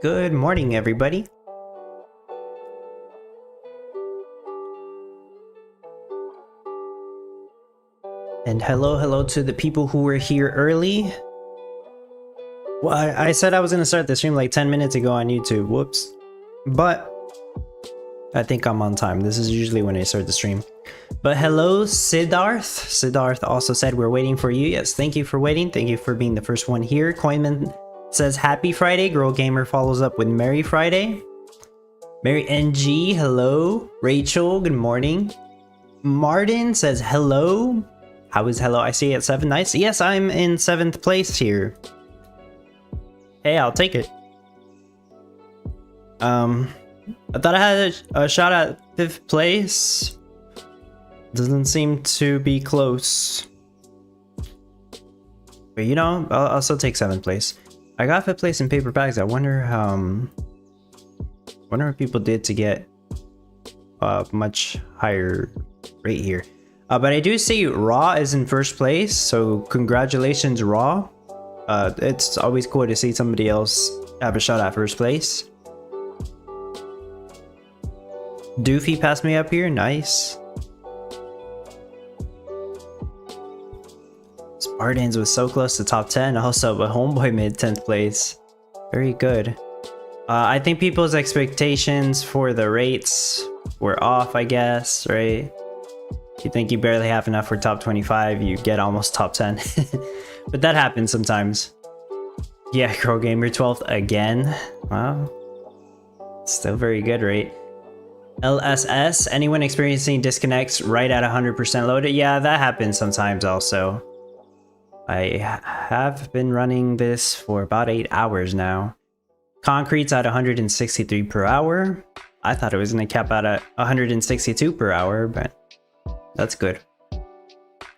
Good morning, everybody. And hello to the people who were here early. Well, I said I was going to start the stream like 10 minutes ago on YouTube. Whoops. But I think I'm on time. This is usually when I start the stream. But hello, Siddharth. Siddharth also said we're waiting for you. Yes, thank you for waiting. Thank you for being the first one here. Coinman says happy Friday. Girl Gamer follows up with Merry Friday. Mary NG, hello. Rachel, good morning. Martin says hello. How is hello? I see you at 7. Nice. Yes, I'm in 7th place here. Hey, I'll take it. I thought I had a shot at 5th place. Doesn't seem to be close. But you know, I'll still take 7th place. I got 5th place in paper bags. I wonder what people did to get a much higher rate here. But I do see Raw is in 1st place, so congratulations, Raw. It's always cool to see somebody else have a shot at 1st place. Doofy passed me up here, nice. Spartans was so close to top 10, also, but Homeboy made 10th place. Very good. I think people's expectations for the rates were off, I guess, right? You think you barely have enough for top 25, you get almost top 10. But that happens sometimes. Yeah, Girl Gamer 12th again. Wow. Still very good rate. LSS, anyone experiencing disconnects right at 100% loaded? Yeah, that happens sometimes also. I have been running this for about 8 hours now. Concrete's at 163 per hour. I thought it was going to cap out at 162 per hour, but that's good.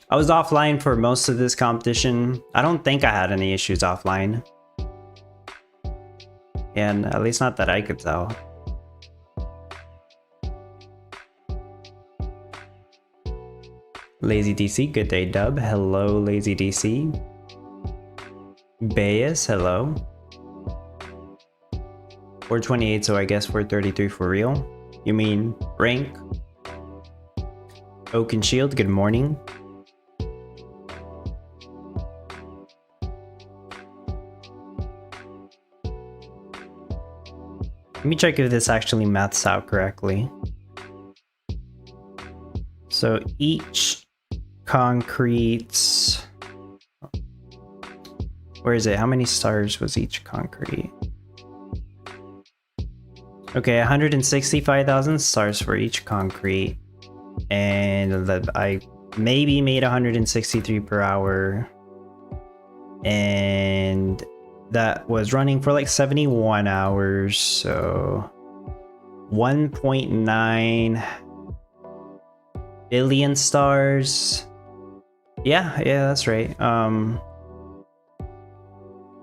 I was offline for most of this competition. I don't think I had any issues offline. And at least not that I could tell. Lazy DC, good day, Dub. Hello, Lazy DC. Bayes, hello. 428, so I guess 433 for real. You mean rank? Oak and Shield, good morning. Let me check if this actually maths out correctly. So each concrete, where is it? How many stars was each concrete? Okay, 165,000 stars for each concrete. And I maybe made 163 per hour. And that was running for like 71 hours. So 1.9 billion stars. Yeah, that's right.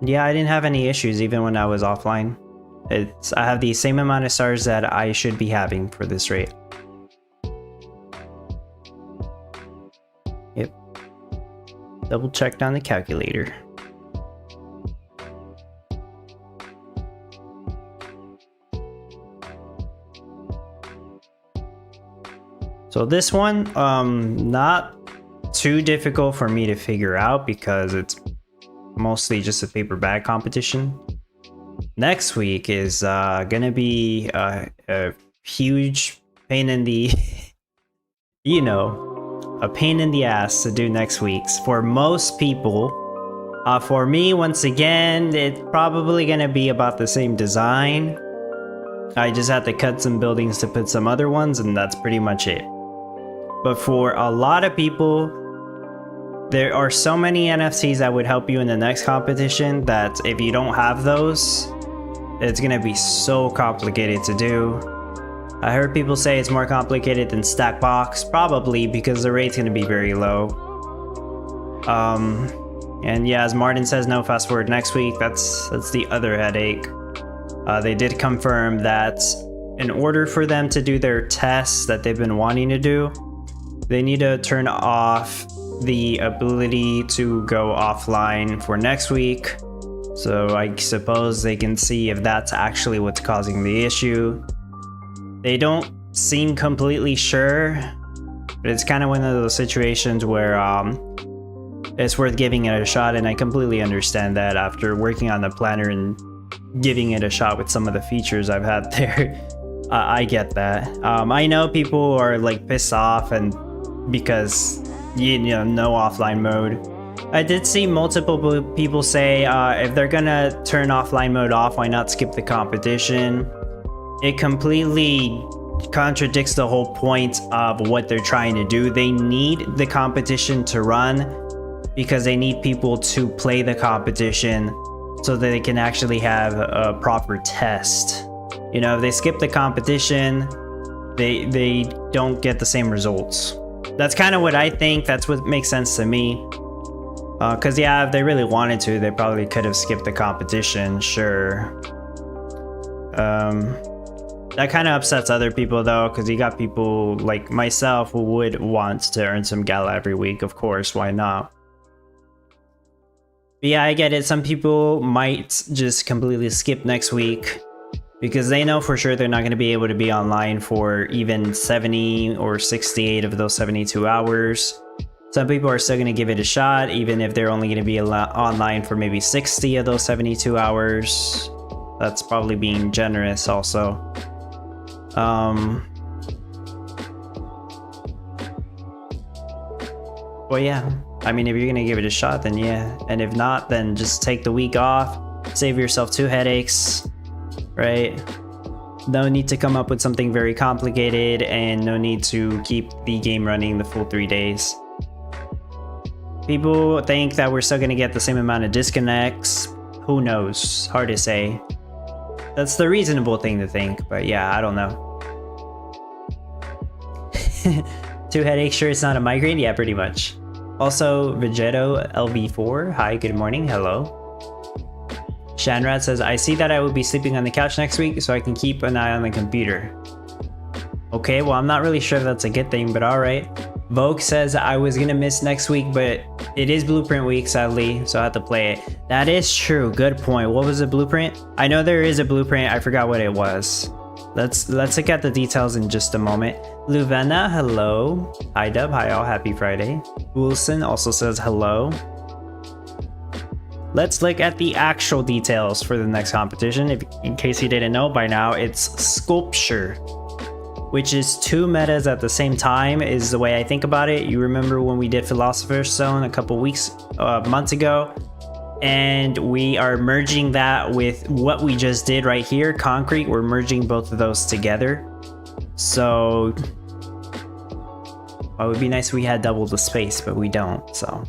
Yeah, I didn't have any issues even when I was offline. I have the same amount of stars that I should be having for this rate. Yep. Double checked on the calculator. So this one, not too difficult for me to figure out because it's mostly just a paper bag competition. Next week is gonna be a huge pain in the, you know, a pain in the ass to do next week's for most people. For me, once again, it's probably gonna be about the same design. I just had to cut some buildings to put some other ones, and that's pretty much it. But for a lot of people, there are so many NFTs that would help you in the next competition that if you don't have those, it's gonna be so complicated to do. I heard people say it's more complicated than Stackbox, probably because the rate's gonna be very low. And yeah, as Martin says, no fast forward next week. That's the other headache. They did confirm that in order for them to do their tests that they've been wanting to do, they need to turn off the ability to go offline for next week. So I suppose they can see if that's actually what's causing the issue. They don't seem completely sure, but it's kind of one of those situations where it's worth giving it a shot, and I completely understand that after working on the planner and giving it a shot with some of the features I've had there. I get that. I know people are like pissed off and because you know no offline mode. I did see multiple people say if they're gonna turn offline mode off, why not skip the competition? It completely contradicts the whole point of what they're trying to do. They need the competition to run because they need people to play the competition so that they can actually have a proper test. You know, if they skip the competition, they don't get the same results. That's kind of what I think. That's what makes sense to me. Because yeah, if they really wanted to, they probably could have skipped the competition, sure. That kind of upsets other people though, because you got people like myself who would want to earn some Gala every week, of course, why not? But yeah, I get it. Some people might just completely skip next week because they know for sure they're not going to be able to be online for even 70 or 68 of those 72 hours. Some people are still going to give it a shot, even if they're only going to be online for maybe 60 of those 72 hours. That's probably being generous also. Well, yeah. I mean, if you're gonna give it a shot, then yeah. And if not, then just take the week off. Save yourself 2 headaches, right? No need to come up with something very complicated, and no need to keep the game running the full 3 days. People think that we're still gonna get the same amount of disconnects. Who knows? Hard to say. That's the reasonable thing to think, but yeah, I don't know. 2 headaches, sure it's not a migraine? Yeah, pretty much. Also, Vegeto LV4, hi, good morning, hello. Shanrad says, I see that I will be sleeping on the couch next week, so I can keep an eye on the computer. Okay, well, I'm not really sure if that's a good thing, but alright. Vogue says, I was gonna miss next week, but it is Blueprint week, sadly, so I have to play it. That is true, good point. What was the Blueprint? I know there is a Blueprint, I forgot what it was. Let's look at the details in just a moment. Luvena, hello. Hi Dub, hi all, happy Friday. Wilson also says hello. Let's look at the actual details for the next competition. In case you didn't know by now, it's Sculpture, which is 2 metas at the same time is the way I think about it. You remember when we did Philosopher's Stone a couple months ago? And we are merging that with what we just did right here, Concrete. We're merging both of those together. So it would be nice if we had double the space, but we don't, so.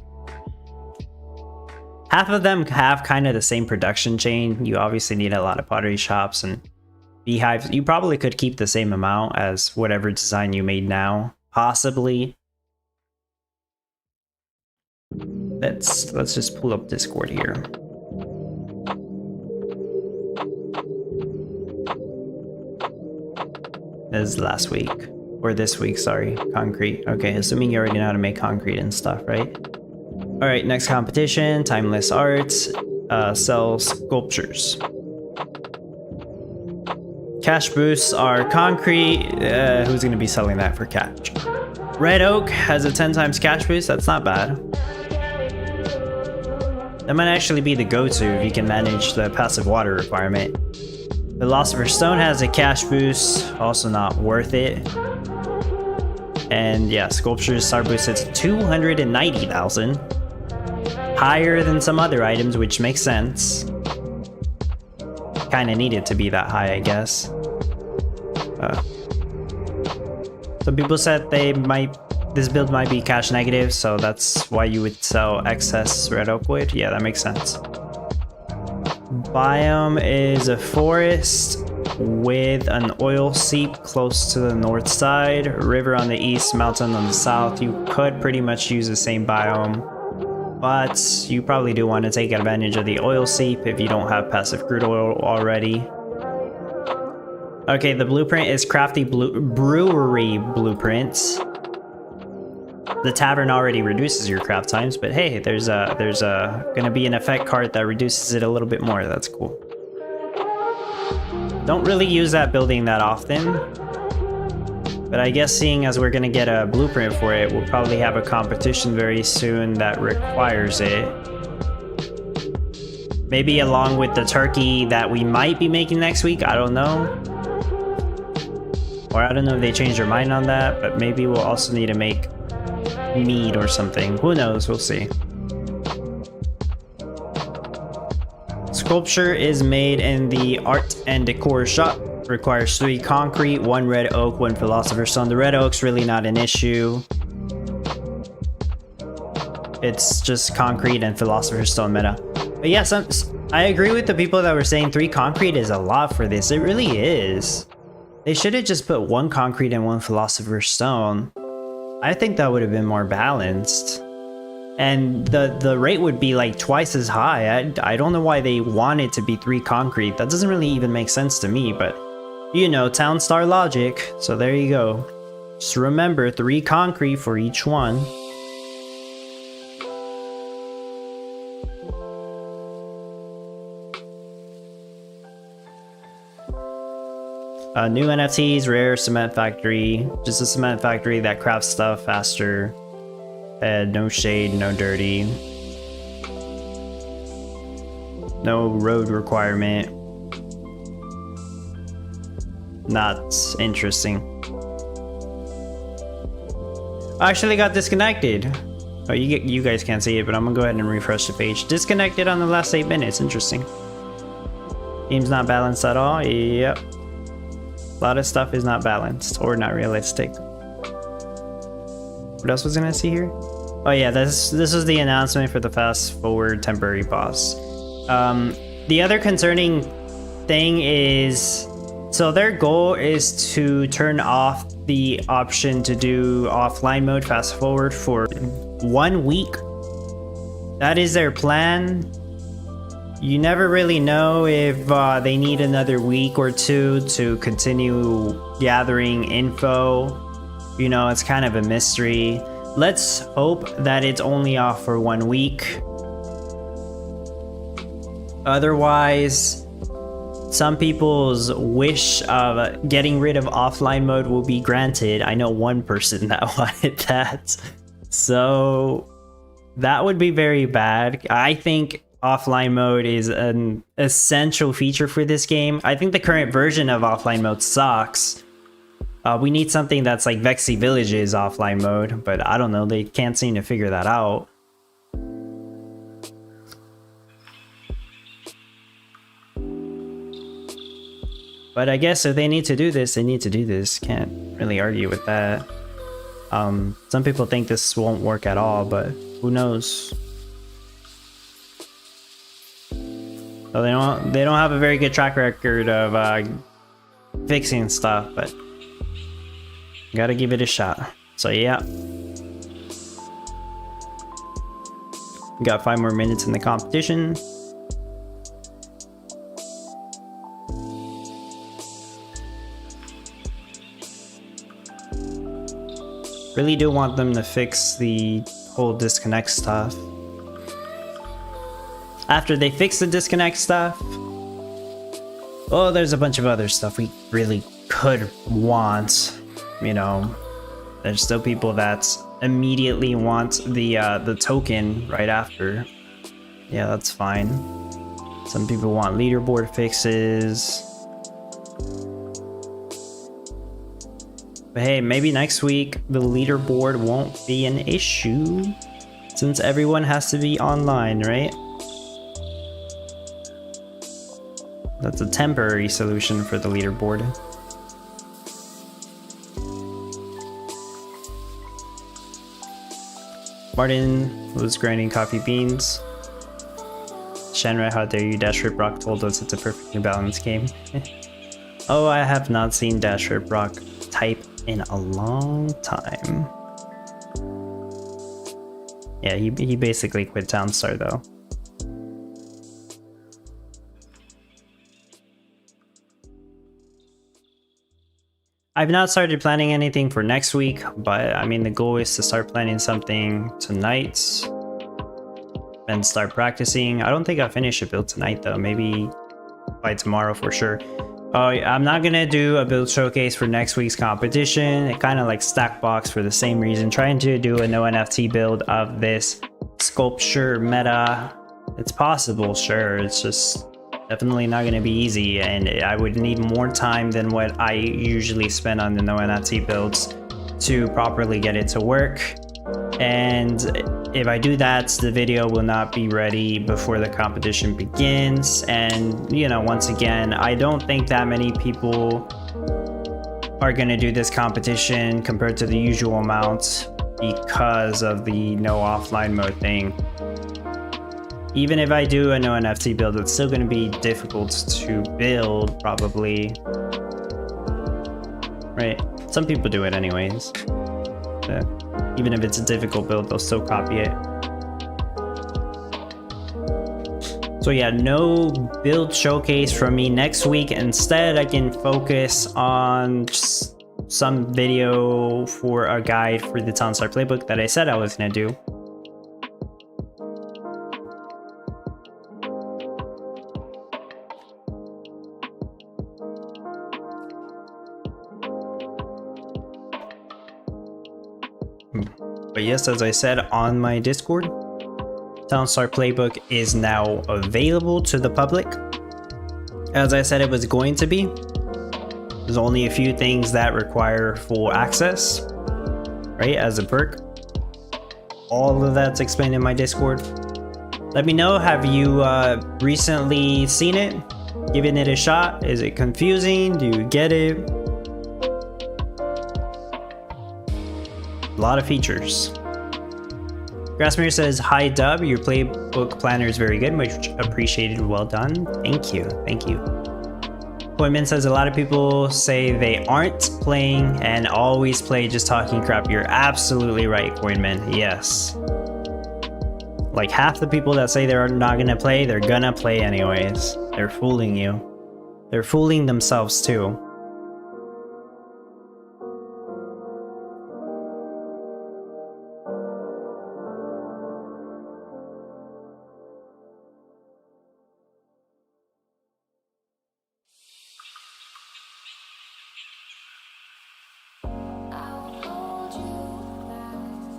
Half of them have kind of the same production chain. You obviously need a lot of pottery shops and beehives. You probably could keep the same amount as whatever design you made now, possibly. Let's just pull up Discord here. This is last week, or this week, sorry, Concrete. Okay, assuming you already know how to make concrete and stuff, right? All right, next competition, Timeless Arts, sell sculptures. Cash boosts are concrete. Who's gonna be selling that for cash? Red Oak has a 10 times cash boost. That's not bad. That might actually be the go-to if you can manage the passive water requirement. Philosopher's Stone has a cash boost, also not worth it. And yeah, Sculpture's star boost hits 290,000. Higher than some other items, which makes sense. Kinda need it to be that high, I guess. Some people said this build might be cash negative, so that's why you would sell excess red oak wood. Yeah, that makes sense. Biome is a forest with an oil seep close to the north side, river on the east, mountain on the south. You could pretty much use the same biome, but you probably do want to take advantage of the oil seep if you don't have passive crude oil already. Okay, the blueprint is crafty brewery blueprints. The tavern already reduces your craft times, but hey, there's gonna be an effect card that reduces it a little bit more. That's cool. Don't really use that building that often, but I guess seeing as we're gonna get a blueprint for it, we'll probably have a competition very soon that requires it. Maybe along with the turkey that we might be making next week, I don't know. Or I don't know if they changed their mind on that, but maybe we'll also need to make mead or something. Who knows? We'll see. Sculpture is made in the art and decor shop. Requires 3 concrete, 1 red oak, 1 philosopher's stone. The red oak's really not an issue. It's just concrete and philosopher's stone meta. But yeah, I agree with the people that were saying 3 concrete is a lot for this. It really is. They should have just put 1 concrete and 1 philosopher's stone. I think that would have been more balanced. And the rate would be like twice as high. I don't know why they want it to be 3 concrete. That doesn't really even make sense to me, but you know, Town Star logic. So there you go. Just remember 3 concrete for each one. New NFTs, rare cement factory. Just a cement factory that crafts stuff faster. No shade, no dirty. No road requirement. Not interesting. I actually got disconnected. Oh, you guys can't see it, but I'm gonna go ahead and refresh the page. Disconnected on the last 8 minutes. Interesting. Game's not balanced at all. Yep. A lot of stuff is not balanced or not realistic. What else was I gonna see here? Oh yeah, this was the announcement for the fast forward temporary boss. The other concerning thing is, so their goal is to turn off the option to do offline mode fast forward for 1 week. That is their plan. You never really know if they need another week or 2 to continue gathering info. You know, it's kind of a mystery. Let's hope that it's only off for 1 week. Otherwise, some people's wish of getting rid of offline mode will be granted. I know one person that wanted that. So that would be very bad. I think offline mode is an essential feature for this game. I think the current version of offline mode sucks. We need something that's like Vexy Village's offline mode, but I don't know, they can't seem to figure that out. But I guess if they need to do this, they need to do this. Can't really argue with that. Some people think this won't work at all, but who knows? So they don't have a very good track record of fixing stuff, but gotta give it a shot. So yeah, got 5 more minutes in the competition. Really do want them to fix the whole disconnect stuff. After they fix the disconnect stuff, oh, there's a bunch of other stuff we really could want, you know. There's still people that immediately want the token right after. Yeah, that's fine. Some people want leaderboard fixes. But hey, maybe next week the leaderboard won't be an issue since everyone has to be online, right? That's a temporary solution for the leaderboard. Martin was grinding coffee beans. Shanra, how dare you? Dash Rip Rock told us it's a perfectly balanced game. Oh, I have not seen Dash Rip Rock type in a long time. Yeah, he basically quit Townstar though. I've not started planning anything for next week, but I mean the goal is to start planning something tonight and start practicing. I don't think I'll finish a build tonight though, maybe by tomorrow for sure. I'm not gonna do a build showcase for next week's competition. It kind of like Stackbox for the same reason, trying to do a no NFT build of this sculpture meta. It's possible, sure, it's just definitely not going to be easy, and I would need more time than what I usually spend on the no NFT builds to properly get it to work. And if I do that, the video will not be ready before the competition begins. And you know, once again, I don't think that many people are going to do this competition compared to the usual amount because of the no offline mode thing. Even if I do a no NFT build, it's still going to be difficult to build, probably. Right? Some people do it anyways. Even if it's a difficult build, they'll still copy it. So yeah, no build showcase from me next week. Instead, I can focus on just some video for a guide for the Townstar Playbook that I said I was going to do. But yes, as I said on my Discord, Townstar Playbook is now available to the public. As I said it was going to be. There's only a few things that require full access, right, as a perk. All of that's explained in my Discord. Let me know, have you recently seen it? Given it a shot? Is it confusing? Do you get it? A lot of features. Grassmere says, hi Dub, your playbook planner is very good, much appreciated, well done. Thank you, thank you. Coinman says, a lot of people say they aren't playing and always play just talking crap. You're absolutely right, Coinman, yes. Like half the people that say they're not gonna play, they're gonna play anyways. They're fooling you. They're fooling themselves too.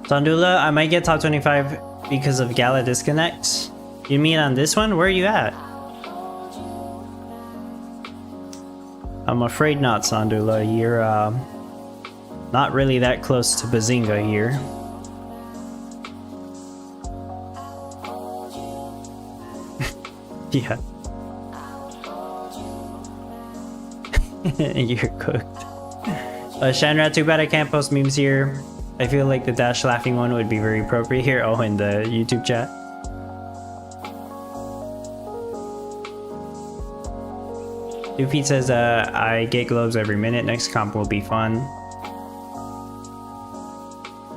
Sondula, I might get top 25 because of Gala disconnect. You mean on this one? Where are you at? I'm afraid not, Sondula. You're not really that close to Bazinga here. Yeah. You're cooked. Shanra, too bad I can't post memes here. I feel like the dash laughing one would be very appropriate here. Oh, in the YouTube chat. Doofy says, I get globes every minute. Next comp will be fun.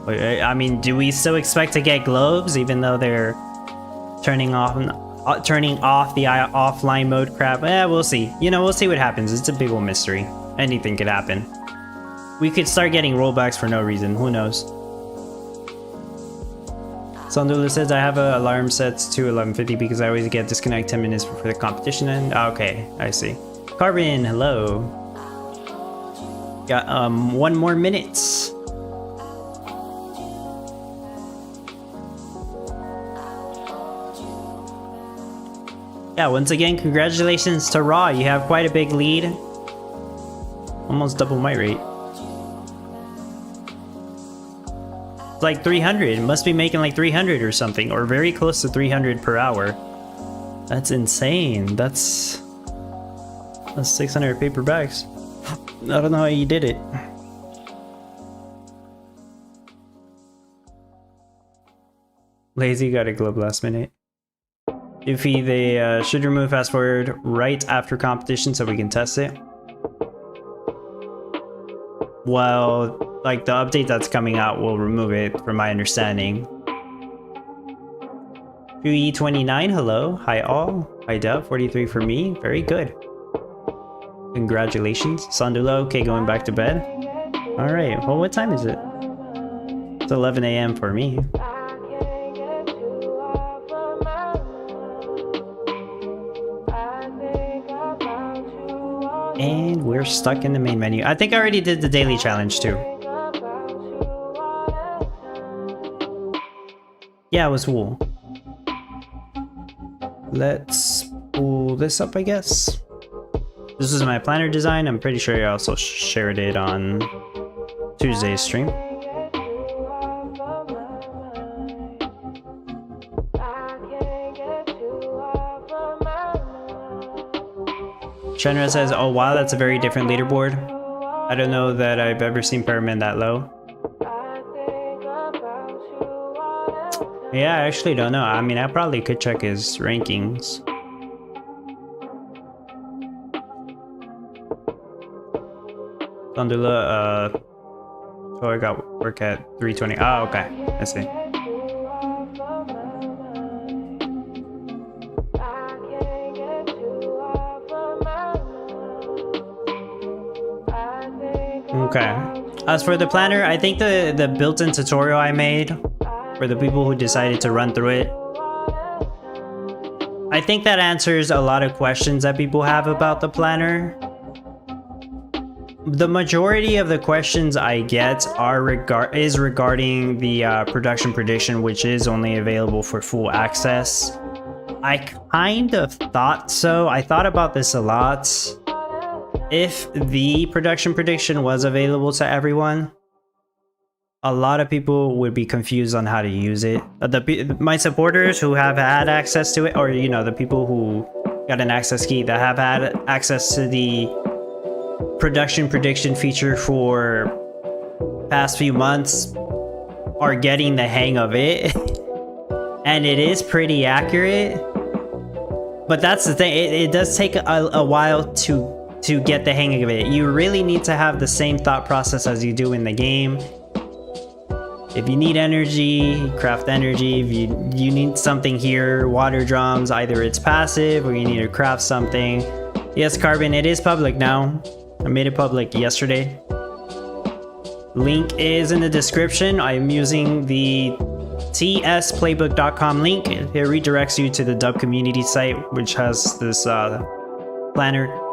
I mean, do we still expect to get globes even though they're turning off the offline mode crap? We'll see. You know, we'll see what happens. It's a big old mystery. Anything could happen. We could start getting rollbacks for no reason. Who knows? Sondula says, I have an alarm set to 11:50 because I always get disconnect 10 minutes before the competition end. Okay, I see. Carbon, hello. Got 1 more minute. Yeah, once again, congratulations to Raw. You have quite a big lead. Almost double my rate. It's like 300. Must be making like 300 or something, or very close to 300 per hour. That's insane. That's 600 paperbacks. I don't know how you did it. Lazy got a glove last minute. Iffy, they should remove fast forward right after competition so we can test it. Well, like the update that's coming out will remove it from my understanding. QE29, hello. Hi all. Hi Dub, 43 for me. Very good. Congratulations. Sandula, okay, going back to bed. Alright, well what time is it? It's 11 a.m. for me. And we're stuck in the main menu. I think I already did the daily challenge too. Yeah, it was wool. Let's pull this up, I guess. This is my planner design. I'm pretty sure I also shared it on Tuesday's stream. Shenra says, oh wow, that's a very different leaderboard. I don't know that I've ever seen Pyramid that low. Yeah, I actually don't know. I mean, I probably could check his rankings. Gondula, oh, I got work at 320. Oh, okay. I see. Okay. As for the planner, I think the built-in tutorial I made for the people who decided to run through it, I think that answers a lot of questions that people have about the planner. The majority of the questions I get are regarding the production prediction, which is only available for full access. I kind of thought so. I thought about this a lot. If the production prediction was available to everyone, a lot of people would be confused on how to use it. My supporters who have had access to it, or you know, the people who got an access key that have had access to the production prediction feature for past few months, are getting the hang of it. And it is pretty accurate. But that's the thing, it does take a while to get the hang of it. You really need to have the same thought process as you do in the game. If you need energy, craft energy. If you need something here, water drums, either it's passive or you need to craft something. Yes, Carbon, it is public now. I made it public yesterday. Link is in the description. I'm using the tsplaybook.com link. It redirects you to the Dub community site, which has this planner.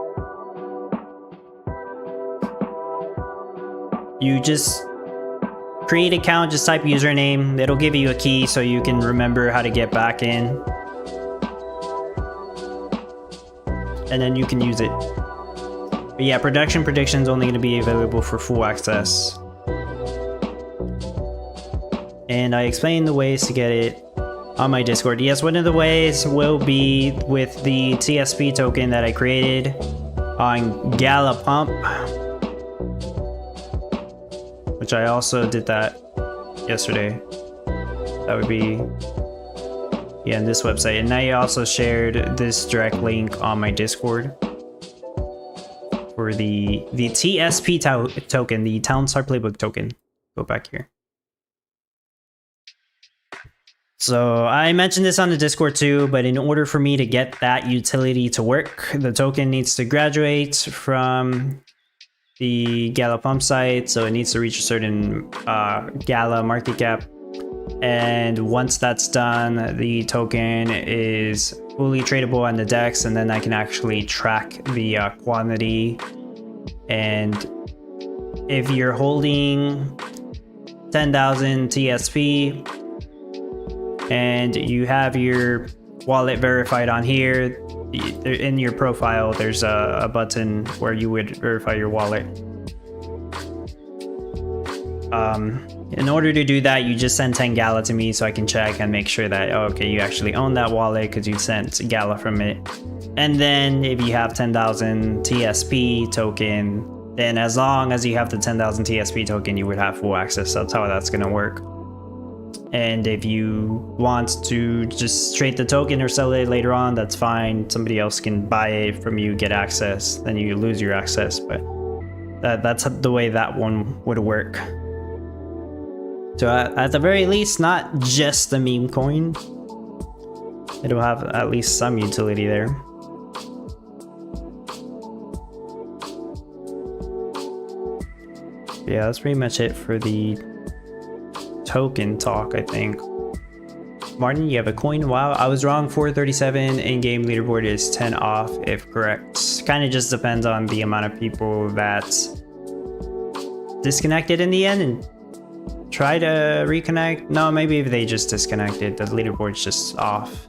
You just create an account, just type username. It'll give you a key so you can remember how to get back in. And then you can use it. But yeah, production prediction is only going to be available for full access. And I explained the ways to get it on my Discord. Yes, one of the ways will be with the TSP token that I created on Gala Pump, which I also did that yesterday. That would be, yeah, in this website. And I also shared this direct link on my Discord for the TSP token, the Town Star Playbook token. Go back here. So I mentioned this on the Discord too, but in order for me to get that utility to work, the token needs to graduate from the Gala Pump site, so it needs to reach a certain Gala market cap. And once that's done, the token is fully tradable on the DEX, and then I can actually track the quantity. And if you're holding 10,000 TSP and you have your wallet verified on here, in your profile, there's a button where you would verify your wallet. In order to do that, you just send 10 Gala to me so I can check and make sure that, oh, okay, you actually own that wallet because you sent Gala from it. And then if you have 10,000 TSP token, then as long as you have the 10,000 TSP token, you would have full access. That's how that's going to work. And if you want to just trade the token or sell it later on, that's fine. Somebody else can buy it from you, get access, then you lose your access. But that's the way that one would work. So at the very least, not just the meme coin. It'll have at least some utility there. Yeah, that's pretty much it for the token talk, I think. Martin, you have a coin? Wow, I was wrong. 437 in-game leaderboard is 10 off if correct. Kind of just depends on the amount of people that disconnected in the end and try to reconnect. No, maybe if they just disconnected, the leaderboard's just off.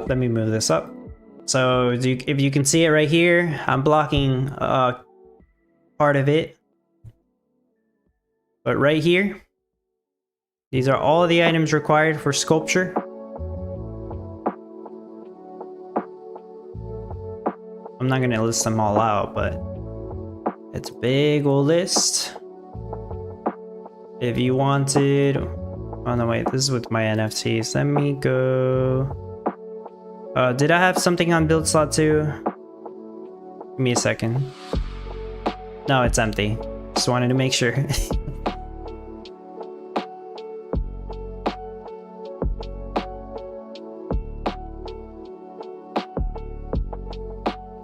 Let me move this up. So if you can see it right here, I'm blocking part of it. But right here, these are all the items required for sculpture. I'm not gonna list them all out, but it's a big old list. If you wanted, oh no wait, this is with my NFTs. Let me go. Did I have something on build slot 2? Give me a second. No, it's empty. Just wanted to make sure.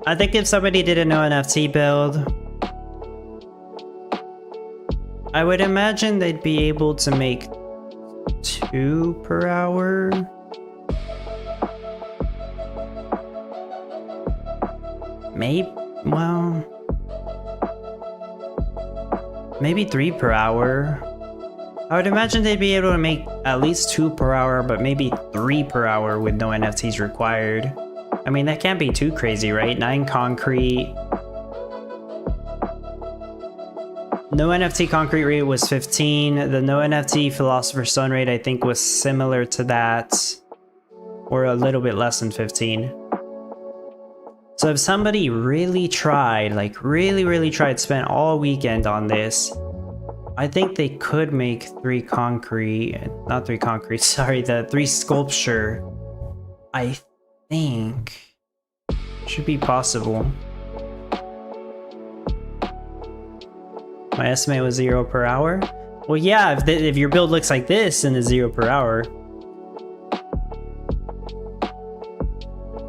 I think if somebody did a no NFT build, I would imagine they'd be able to make 2 per hour. Maybe, well, maybe 3 per hour. I would imagine they'd be able to make at least 2 per hour, but maybe 3 per hour with no NFTs required. I mean, that can't be too crazy, right? 9 concrete. No NFT concrete rate was 15. The no NFT Philosopher's Stone rate, I think, was similar to that, or a little bit less than 15. So if somebody really tried, like really tried, spent all weekend on this, I think they could make 3 concrete, not 3 concrete, sorry, the 3 sculpture. I think should be possible. My estimate was 0 per hour. Well, yeah, if your build looks like this, then it's 0 per hour.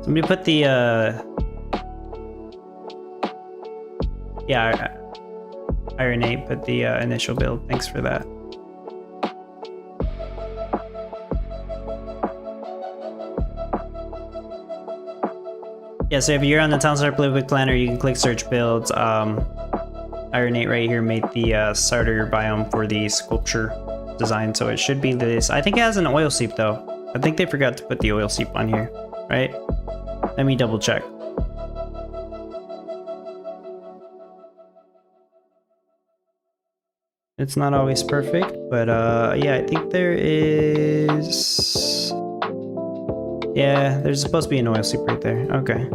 Somebody put the yeah, Iron 8 put the initial build. Thanks for that. Yeah, so if you're on the Townstar Playbook Planner, you can click search builds. Iron 8 right here made the starter biome for the sculpture design, so it should be this. I think it has an oil seep though. I think they forgot to put the oil seep on here, right? Let me double check. It's not always perfect, but yeah, I think there is... Yeah, there's supposed to be an oil seep right there. Okay.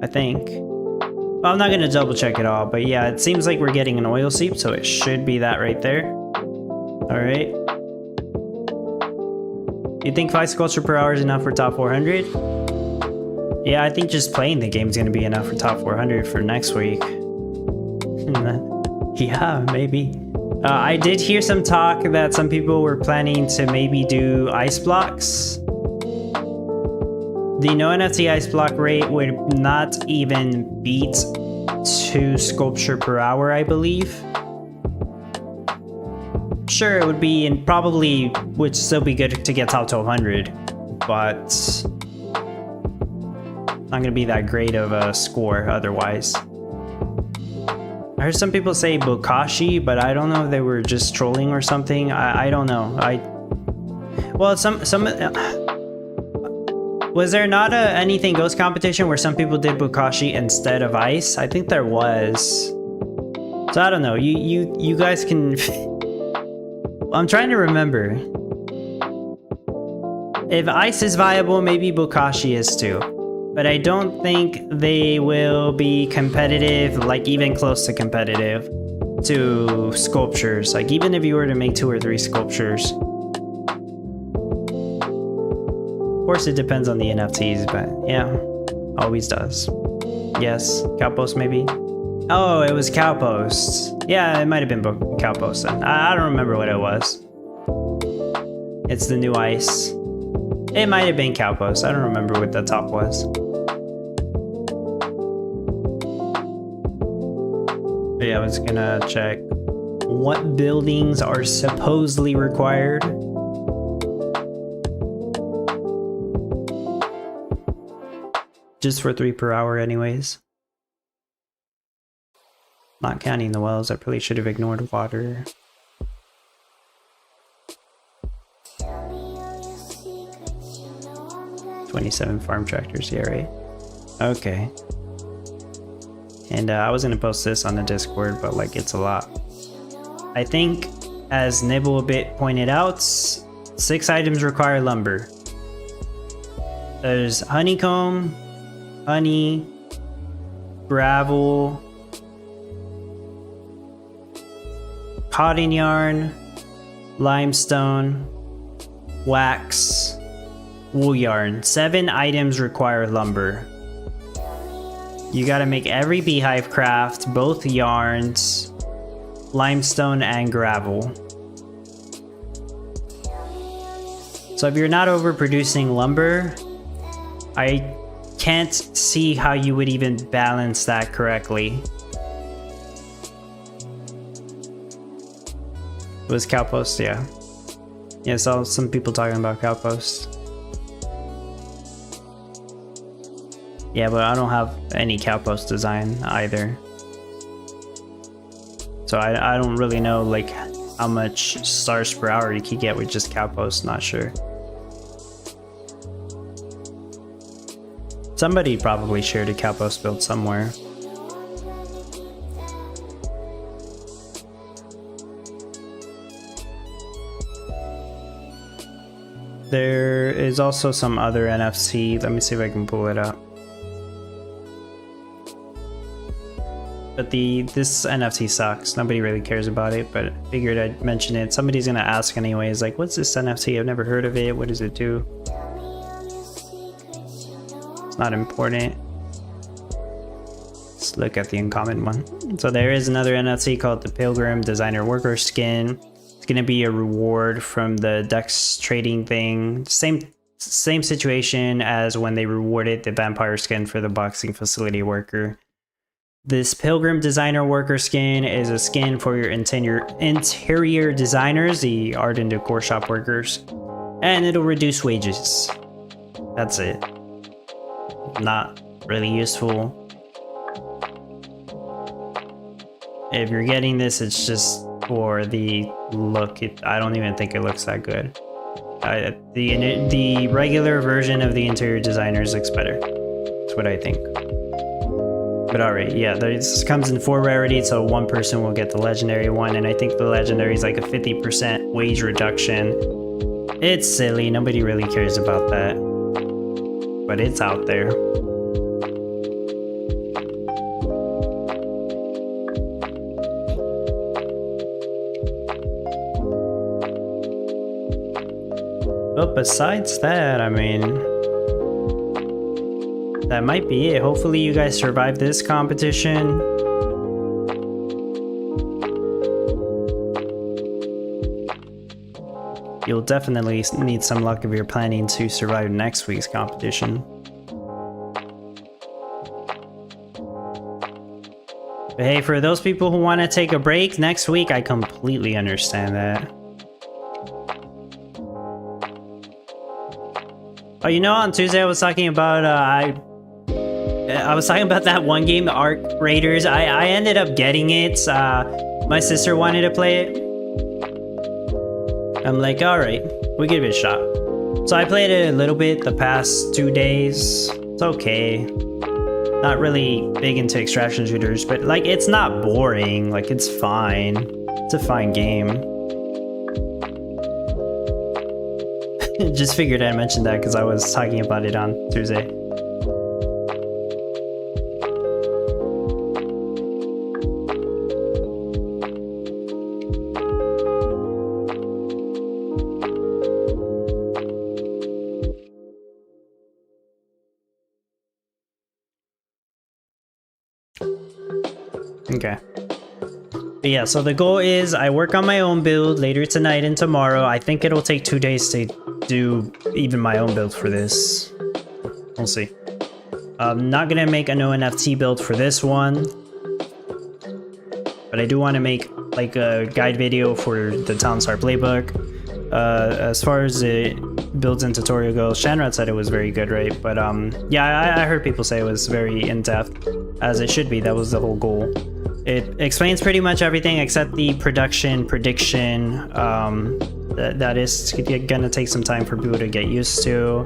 I think. Well, I'm not gonna double check it all, but yeah, it seems like we're getting an oil seep, so it should be that right there. Alright. You think 5 sculpture per hour is enough for top 400? Yeah, I think just playing the game is gonna be enough for top 400 for next week. Yeah, maybe. I did hear some talk that some people were planning to maybe do ice blocks. The no NFT ice block rate would not even beat 2 sculpture per hour, I believe. Sure, it would be, and probably would still be good to get top to 100, but not gonna be that great of a score otherwise. I heard some people say Bokashi, but I don't know if they were just trolling or something. I don't know. Well, some was there not anything ghost competition where some people did Bokashi instead of ice? I think there was. So I don't know. You guys can. I'm trying to remember. If ice is viable, maybe Bokashi is too. But I don't think they will be competitive, like even close to competitive to sculptures. Like even if you were to make 2 or 3 sculptures. Of course it depends on the NFTs, but yeah, always does. Yes, Cowpost maybe? Oh, it was Cowpost. Yeah, it might have been Cowpost then. I don't remember what it was. It's the new ice. It might have been Cowpost. I don't remember what the top was. But yeah, I was gonna check what buildings are supposedly required. Just for 3 per hour anyways. Not counting the wells, I probably should have ignored water. $27 farm tractors, yeah, right? Okay. And I was gonna post this on the Discord, but like it's a lot. I think, as Nibble a bit pointed out, 6 items require lumber. There's honeycomb, honey, gravel, cotton yarn, limestone, wax, wool yarn. 7 items require lumber. You gotta make every beehive craft, both yarns, limestone, and gravel. So if you're not overproducing lumber, I can't see how you would even balance that correctly. It was Cowpost, yeah. Yeah, I saw some people talking about Cowpost. Yeah, but I don't have any Cowpost design either. So I don't really know like how much stars per hour you could get with just Cowpost, not sure. Somebody probably shared a Cowpost build somewhere. There is also some other NFC. Let me see if I can pull it up. But this NFT sucks. Nobody really cares about it, but I figured I'd mention it. Somebody's gonna ask anyways, like, what's this NFT? I've never heard of it. What does it do? It's not important. Let's look at the uncommon one. So there is another NFT called the Pilgrim Designer Worker Skin. It's gonna be a reward from the Dex trading thing. Same situation as when they rewarded the vampire skin for the boxing facility worker. This Pilgrim Designer Worker skin is a skin for your interior designers, the art and decor shop workers, and it'll reduce wages. That's it. Not really useful. If you're getting this, it's just for the look. I don't even think it looks that good. The regular version of the interior designers looks better. That's what I think. But alright, yeah, this comes in 4 rarities, so 1 person will get the legendary one, and I think the legendary is like a 50% wage reduction. It's silly, nobody really cares about that. But it's out there. But besides that, I mean, that might be it. Hopefully you guys survive this competition. You'll definitely need some luck if you're planning to survive next week's competition. But hey, for those people who want to take a break next week, I completely understand that. Oh, you know, on Tuesday I was talking about I was talking about that one game, Arc Raiders. I ended up getting it. My sister wanted to play it. I'm like, all right, we'll give it a shot. So I played it a little bit the past 2 days. It's okay. Not really big into extraction shooters, but like it's not boring. Like it's fine. It's a fine game. Just figured I'd mention that because I was talking about it on Tuesday. Okay. But yeah, so the goal is I work on my own build later tonight and tomorrow. I think it'll take 2 days to do even my own build for this. We'll see. I'm not gonna make a no NFT build for this one, but I do want to make like a guide video for the Townstar Playbook. As far as the builds and tutorial goes, Shanrad said it was very good, right? But yeah, I heard people say it was very in-depth, as it should be. That was the whole goal. It explains pretty much everything except the production prediction. That is gonna take some time for people to get used to.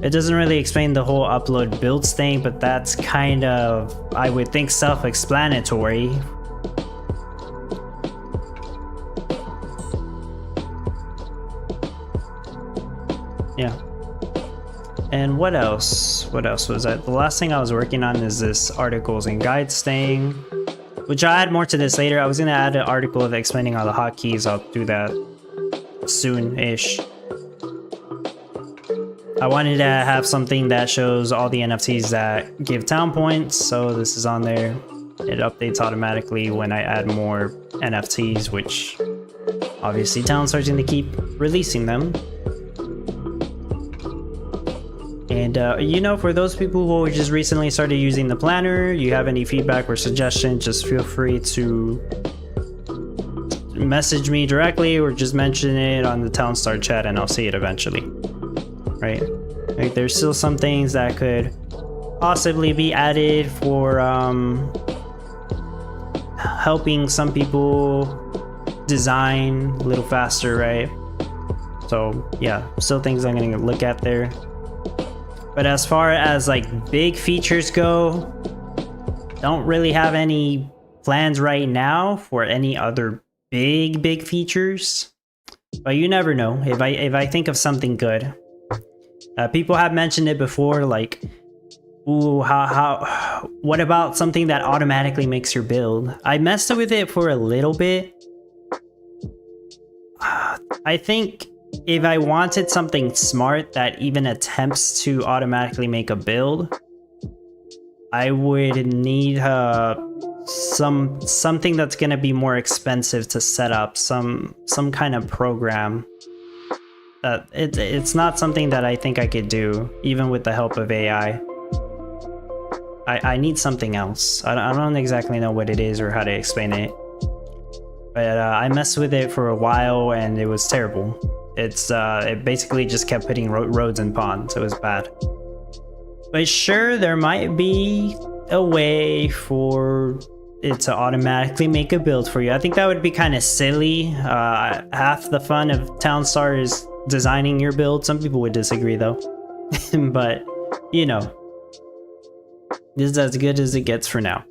It doesn't really explain the whole upload builds thing, but that's kind of, I would think, self-explanatory. Yeah. And what else? What else was that? The last thing I was working on is this articles and guides thing, which I'll add more to this later. I was gonna add an article of explaining all the hotkeys. I'll do that soon-ish. I wanted to have something that shows all the NFTs that give town points, so this is on there. It updates automatically when I add more NFTs, which obviously Townstar's gonna keep releasing them. And you know, for those people who just recently started using the planner, you have any feedback or suggestions, just feel free to message me directly or just mention it on the Townstar chat and I'll see it eventually. Right? Like there's still some things that could possibly be added for helping some people design a little faster, right? So yeah, still things I'm gonna look at there. But as far as like big features go, don't really have any plans right now for any other big features. But you never know. If I think of something good, people have mentioned it before. Like, ooh, what about something that automatically makes your build? I messed with it for a little bit. I think if I wanted something smart that even attempts to automatically make a build, I would need something that's gonna be more expensive to set up, some kind of program. That it's not something that I think I could do, even with the help of AI. I need something else. I don't exactly know what it is or how to explain it. But I messed with it for a while and it was terrible. It basically just kept hitting roads and ponds. It was bad. But sure, there might be a way for it to automatically make a build for you. I think that would be kind of silly. Half the fun of Townstar is designing your build. Some people would disagree though. But, you know, this is as good as it gets for now.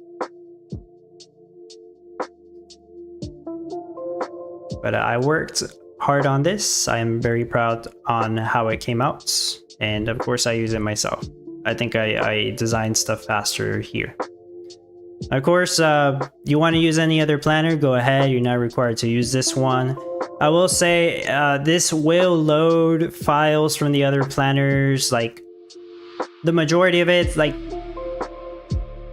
But I worked hard on this. I am very proud on how it came out. And of course I use it myself. I think I designed stuff faster here. Of course, you want to use any other planner, go ahead. You're not required to use this one. I will say this will load files from the other planners. Like the majority of it, like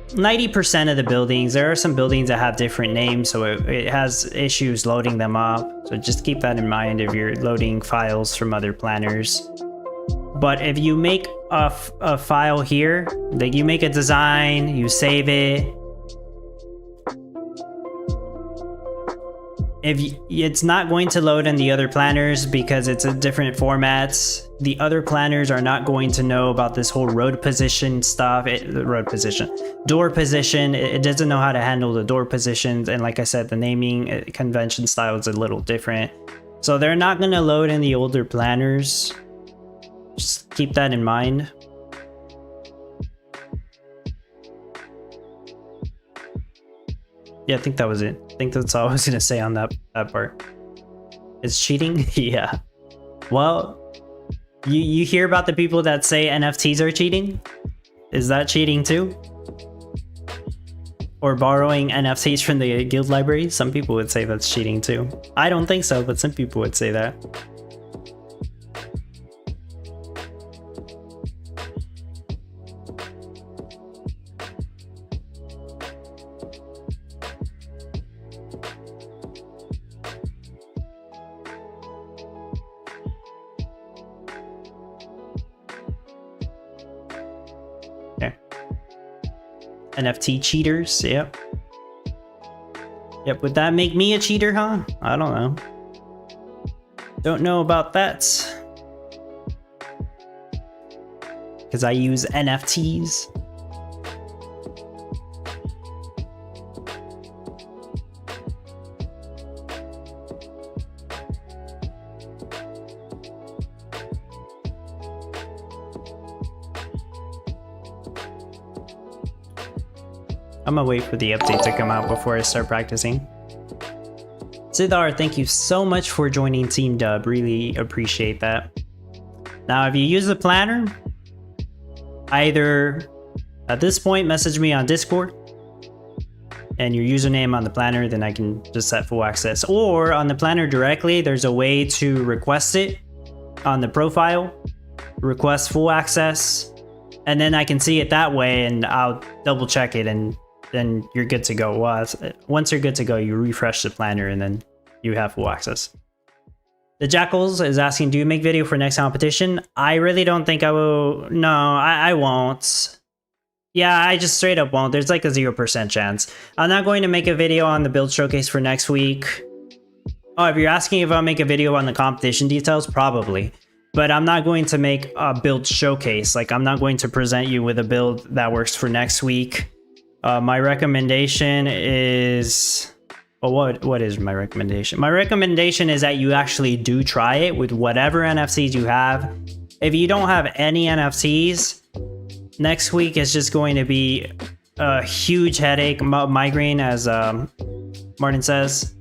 90% of the buildings, there are some buildings that have different names, so it has issues loading them up. So just keep that in mind if you're loading files from other planners. But if you make a file here, like you make a design, you save it, It's not going to load in the other planners because it's a different formats. The other planners are not going to know about this whole road position stuff. Door position. It doesn't know how to handle the door positions. And like I said, the naming convention style is a little different. So they're not going to load in the older planners. Just keep that in mind. Yeah, I think that was it. I think that's all I was gonna say on that part. It's cheating? Yeah. Well, you hear about the people that say NFTs are cheating? Is that cheating too? Or borrowing NFTs from the guild library? Some people would say that's cheating too. I don't think so, but some people would say that. NFT cheaters, yep. Yep, would that make me a cheater, huh? I don't know. Don't know about that. Because I use NFTs. I'm gonna wait for the update to come out before I start practicing. Siddhar, thank you so much for joining Team Dub. Really appreciate that. Now, if you use the planner, either at this point message me on Discord and your username on the planner, then I can just set full access. Or on the planner directly, there's a way to request it on the profile, request full access, and then I can see it that way and I'll double check it and then you're good to go. Well, once you're good to go, you refresh the planner and then you have full access. The Jackals is asking, do you make video for next competition? I really don't think I will. No, I won't. Yeah, I just straight up won't. There's like a 0% chance. I'm not going to make a video on the build showcase for next week. Oh, if you're asking if I'll make a video on the competition details, probably. But I'm not going to make a build showcase. Like, I'm not going to present you with a build that works for next week. My recommendation is... Well, what is my recommendation? My recommendation is that you actually do try it with whatever NFTs you have. If you don't have any NFTs, next week is just going to be a huge headache, migraine, as Martin says.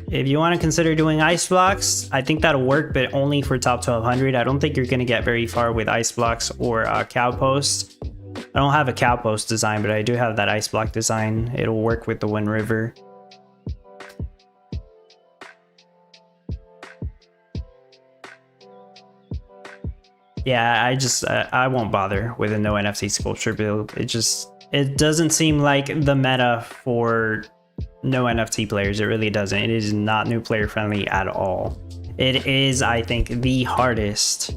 If you want to consider doing ice blocks, I think that'll work, but only for top 1200. I don't think you're going to get very far with ice blocks or cow posts. I don't have a cow post design, but I do have that ice block design. It'll work with the Wind River. Yeah, I won't bother with a no NFT sculpture build. It doesn't seem like the meta for no NFT players. It really doesn't. It is not new player friendly at all. It is, I think, the hardest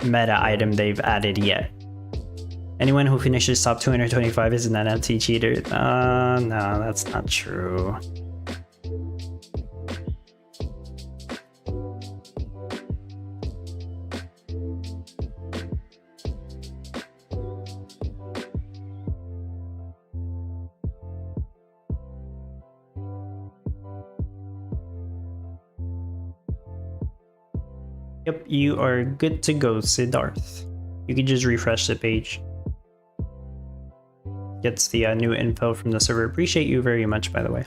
meta item they've added yet. Anyone who finishes top 225 is an NFT cheater. No, that's not true. Yep, you are good to go, Siddharth. You can just refresh the page. Gets the new info from the server. Appreciate you very much, by the way.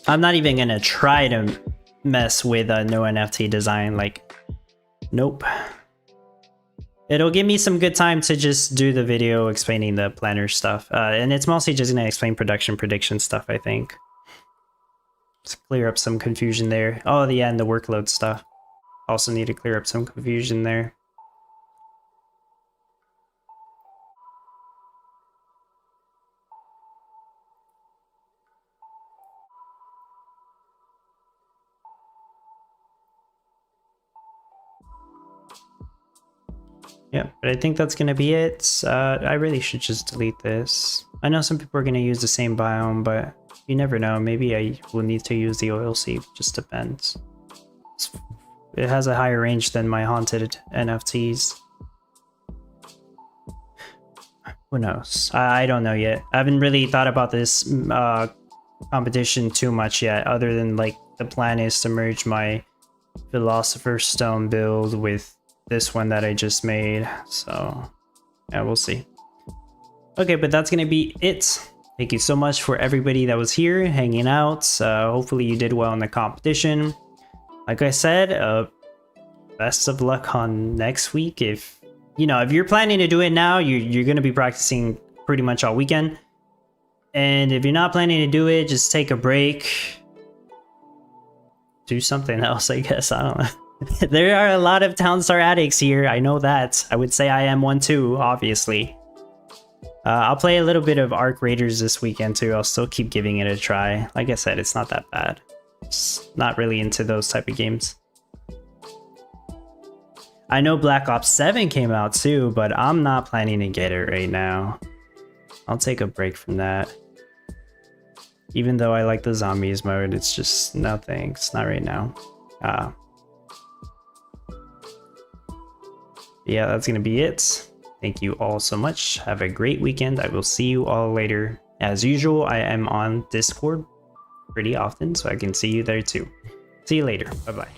I'm not even gonna try to mess with a no NFT design. Like, nope. It'll give me some good time to just do the video explaining the planner stuff. And it's mostly just going to explain production prediction stuff, I think. Let's clear up some confusion there. Oh, yeah, and the workload stuff. Also need to clear up some confusion there. Yeah, but I think that's gonna be it. I really should just delete this. I know some people are gonna use the same biome, but you never know. Maybe I will need to use the oil seep. Just depends. It has a higher range than my haunted NFTs. Who knows? I don't know yet. I haven't really thought about this competition too much yet, other than like the plan is to merge my Philosopher's Stone build with this one that I just made. So yeah, we'll see. Okay, but that's gonna be it. Thank you so much for everybody that was here hanging out. Hopefully you did well in the competition. Like I said, best of luck on next week. If if you're planning to do it now, you're gonna be practicing pretty much all weekend. And if you're not planning to do it, just take a break. Do something else, I guess. I don't know. There are a lot of Townstar addicts here. I know that. I would say I am one too, obviously. I'll play a little bit of Arc Raiders this weekend too. I'll still keep giving it a try. Like I said, it's not that bad. Just not really into those type of games. I know Black Ops 7 came out too, but I'm not planning to get it right now. I'll take a break from that. Even though I like the zombies mode, it's just no thanks. Not right now. Yeah, that's gonna be it. Thank you all so much. Have a great weekend. I will see you all later. As usual, I am on Discord pretty often, so I can see you there too. See you later. Bye-bye.